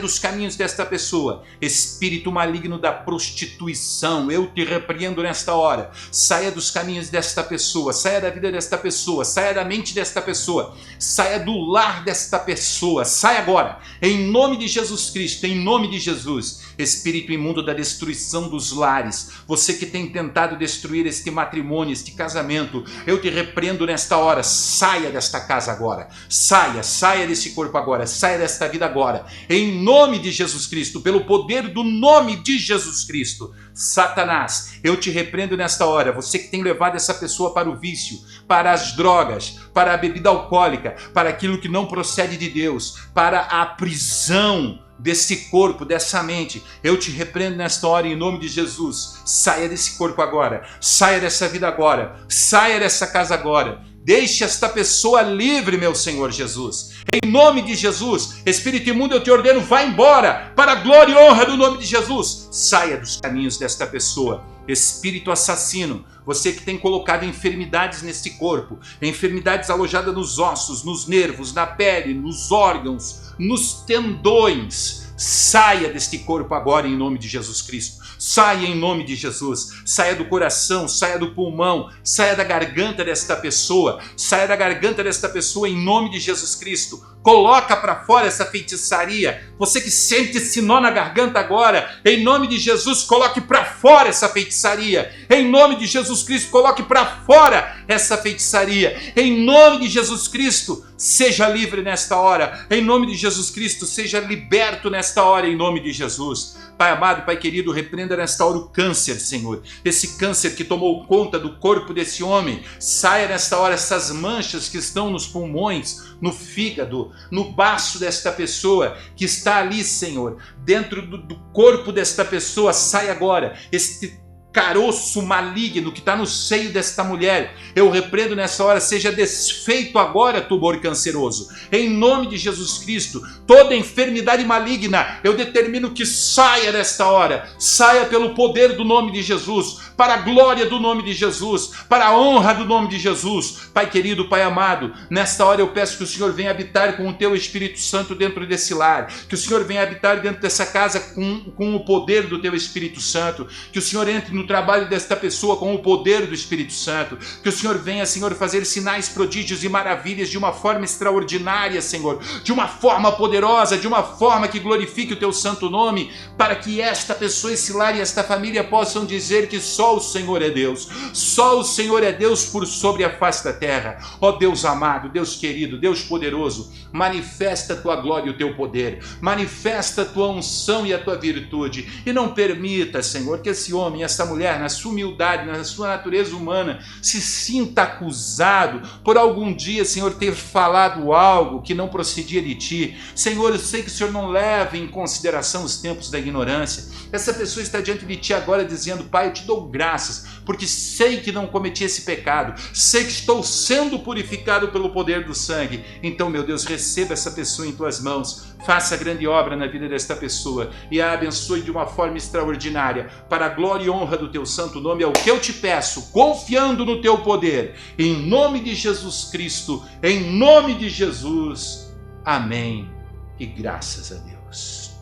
dos caminhos desta pessoa. Espírito maligno da prostituição, eu te repreendo nesta hora. Saia dos caminhos desta pessoa, saia da vida desta pessoa, saia da mente desta pessoa, saia do lar desta pessoa, saia agora, em nome de Jesus Cristo, em nome de Jesus. Espírito imundo da destruição dos lares, você que tem tentado destruir este matrimônio, este casamento, eu te repreendo nesta hora. Saia desta casa agora, saia desse corpo agora, saia desta vida agora, em nome de Jesus Cristo, pelo poder do nome de Jesus Cristo. Satanás, eu te repreendo nesta hora, você que tem levado essa pessoa para o vício, para as drogas, para a bebida alcoólica, para aquilo que não procede de Deus, para a prisão desse corpo, dessa mente, eu te repreendo nesta hora em nome de Jesus. Saia desse corpo agora, saia dessa vida agora, saia dessa casa agora. Deixe esta pessoa livre, meu Senhor Jesus. Em nome de Jesus, espírito imundo, eu te ordeno, vá embora, para a glória e honra do nome de Jesus. Saia dos caminhos desta pessoa. Espírito assassino, você que tem colocado enfermidades neste corpo, enfermidades alojadas nos ossos, nos nervos, na pele, nos órgãos, nos tendões, saia deste corpo agora em nome de Jesus Cristo. Saia em nome de Jesus, saia do coração, saia do pulmão, saia da garganta desta pessoa, saia da garganta desta pessoa em nome de Jesus Cristo. Coloca para fora essa feitiçaria. Você que sente esse nó na garganta agora, em nome de Jesus, coloque para fora essa feitiçaria. Em nome de Jesus Cristo, coloque para fora essa feitiçaria. Em nome de Jesus Cristo, seja livre nesta hora. Em nome de Jesus Cristo, seja liberto nesta hora, em nome de Jesus. Pai amado, Pai querido, repreenda nesta hora o câncer, Senhor. Esse câncer que tomou conta do corpo desse homem. Saia nesta hora essas manchas que estão nos pulmões, no fígado, no baço desta pessoa que está ali, Senhor. Dentro do corpo desta pessoa, sai agora este caroço maligno que está no seio desta mulher. Eu repreendo nessa hora, seja desfeito agora, tumor canceroso. Em nome de Jesus Cristo, toda enfermidade maligna, eu determino que saia nesta hora. Saia pelo poder do nome de Jesus, para a glória do nome de Jesus, para a honra do nome de Jesus. Pai querido, Pai amado, nesta hora eu peço que o Senhor venha habitar com o Teu Espírito Santo dentro desse lar, que o Senhor venha habitar dentro dessa casa com o poder do Teu Espírito Santo, que o Senhor entre no trabalho desta pessoa com o poder do Espírito Santo, que o Senhor venha, Senhor, fazer sinais, prodígios e maravilhas de uma forma extraordinária, Senhor, de uma forma poderosa, de uma forma que glorifique o Teu santo nome, para que esta pessoa, esse lar e esta família possam dizer que só o Senhor é Deus, só o Senhor é Deus por sobre a face da terra. Ó Deus amado, Deus querido, Deus poderoso, manifesta a Tua glória e o Teu poder, manifesta a Tua unção e a Tua virtude, e não permita, Senhor, que esse homem, essa mulher, na sua humildade, na sua natureza humana, se sinta acusado por algum dia, Senhor, ter falado algo que não procedia de Ti. Senhor, eu sei que o Senhor não leva em consideração os tempos da ignorância. Essa pessoa está diante de Ti agora dizendo: Pai, eu Te dou graças, porque sei que não cometi esse pecado, sei que estou sendo purificado pelo poder do sangue. Então, meu Deus, receba essa pessoa em Tuas mãos, faça grande obra na vida desta pessoa e a abençoe de uma forma extraordinária, para a glória e honra do Teu santo nome. É o que eu Te peço, confiando no Teu poder, em nome de Jesus Cristo, em nome de Jesus. Amém e graças a Deus.